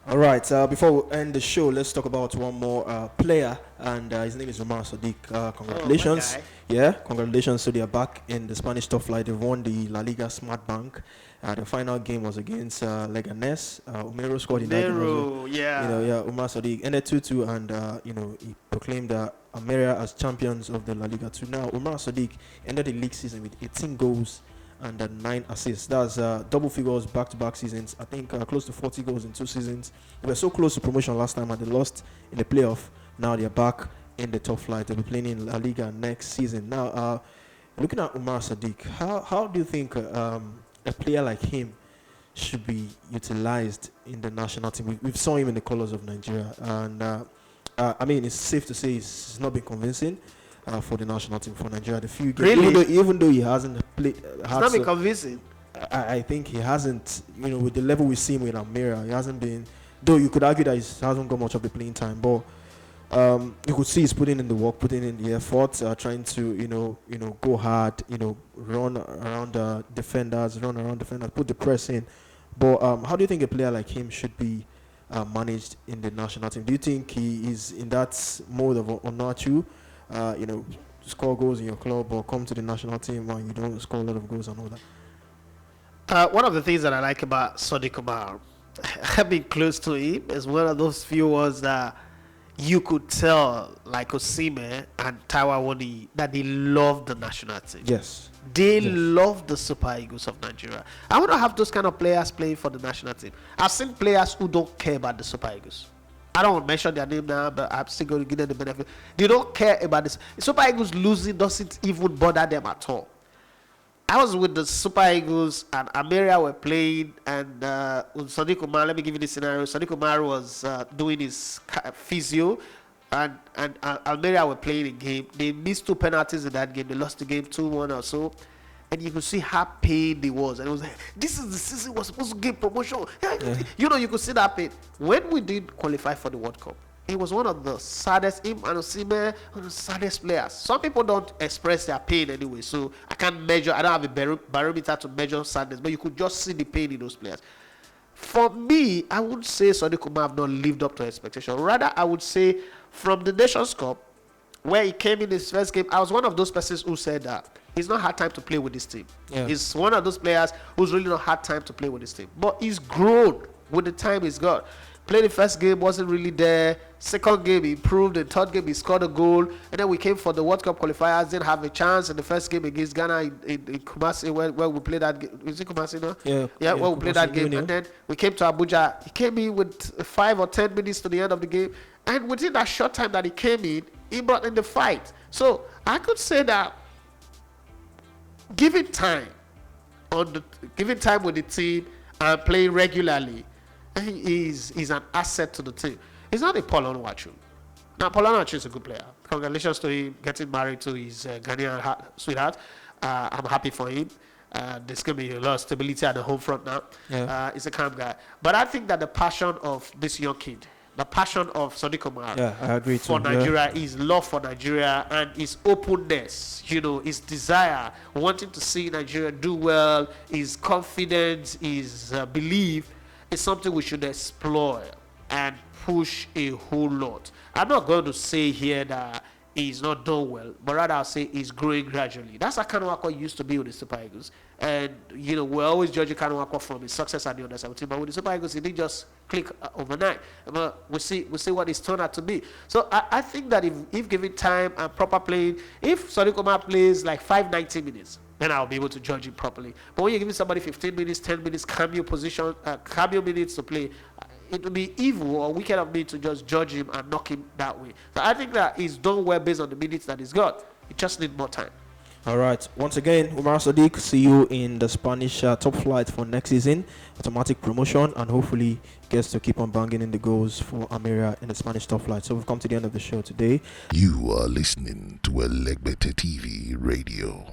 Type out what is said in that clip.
All right. Before we end the show, let's talk about one more player, and his name is Umar Sadiq. Oh, my Congratulations! guy. Yeah, congratulations. So they are back in the Spanish top flight. They won the La Liga Smart Bank. The final game was against Leganes. Umero scored in that game as well. Umero, yeah. Yeah, Umar Sadiq ended 2-2, and he proclaimed Almeria as champions of the La Liga 2. Now, Umar Sadiq ended the league season with 18 goals and 9 assists. That's double figures back-to-back seasons. I think close to 40 goals in 2 seasons. They were so close to promotion last time, and they lost in the playoff. Now they're back in the top flight. They'll be playing in La Liga next season. Now, looking at Umar Sadiq, how do you think a player like him should be utilized in the national team? We've saw him in the colors of Nigeria, and I mean, it's safe to say it's not been convincing for the national team for Nigeria. The few games, Really? even though he hasn't played, It's not been convincing. I think he hasn't. With the level we see him with Almeria, he hasn't been. Though you could argue that he hasn't got much of the playing time, but you could see he's putting in the work, putting in the effort, trying to go hard, run around defenders, put the press in. But how do you think a player like him should be managed in the national team? Do you think he is in that mode of Onachu, score goals in your club or come to the national team and you don't score a lot of goals and all that? One of the things that I like about Sodiq Umar, having close to him, is one of those few ones that you could tell, like Osimhen and Taiwa Woni, that they love the national team. Yes. They love the Super Eagles of Nigeria. I want to have those kind of players playing for the national team. I've seen players who don't care about the Super Eagles. I don't want to mention their name now, but I'm still going to give them the benefit. They don't care about this. Super Eagles losing doesn't even bother them at all. I was with the Super Eagles and Almeria were playing, and Sadiq Umar, let me give you this scenario. Sadiq Umar was doing his physio, and Almeria were playing a game. They missed 2 penalties in that game. They lost the game 2-1 or so. And you could see how pained he was. And it was like, this is the season we're supposed to get promotion. You could see that pain. When we did qualify for the World Cup, he was one of the saddest, him and Osimhen, one of the saddest players. Some people don't express their pain anyway, so I can't measure. I don't have a barometer to measure sadness, but you could just see the pain in those players. For me, I would say Sadiq Umar have not lived up to expectation. Rather, I would say from the Nations Cup, where he came in his first game, I was one of those persons who said that he's not had time to play with this team. Yeah. He's one of those players who's really not had time to play with this team. But he's grown with the time he's got. Played the first game, wasn't really there. Second game, he improved. The third game, he scored a goal. And then we came for the World Cup qualifiers, didn't have a chance in the first game against Ghana in Kumasi, where we played that game. Is it Kumasi now? Yeah, where we played that game. And then we came to Abuja. He came in with 5 or 10 minutes to the end of the game. And within that short time that he came in, he brought in the fight. So I could say that giving time with the team and playing regularly, he's an asset to the team. He's not a Paul Onuachu. Now, Paul Onuachu is a good player. Congratulations to him getting married to his Ghanaian sweetheart. I'm happy for him. There's going to be a lot of stability at the home front now. Yeah. He's a calm guy. But I think that the passion of this young kid, the passion of Sodiq Umar I agree for Nigeria, his love for Nigeria and his openness, his desire, wanting to see Nigeria do well, his confidence, his belief, is something we should explore and push a whole lot. I'm not going to say here that he's not done well, but rather I'll say he's growing gradually. That's how Kanuwako used to be with the Super Eagles. And, we're always judging Kanuwako from his success at the under 17, but with the Super Eagles, he didn't just click overnight. But we see what he's turned out to be. So I think that if given time and proper playing, if Sadiq Umar plays like 90 minutes, then I'll be able to judge him properly. But when you're giving somebody 15 minutes, 10 minutes, cameo minutes to play, it would be evil or wicked of me to just judge him and knock him that way. So I think that he's done well based on the minutes that he's got. He just needs more time. All right. Once again, Umar Sadiq, see you in the Spanish top flight for next season. Automatic promotion, and hopefully gets to keep on banging in the goals for Almeria in the Spanish top flight. So we've come to the end of the show today. You are listening to Elegbete TV Radio.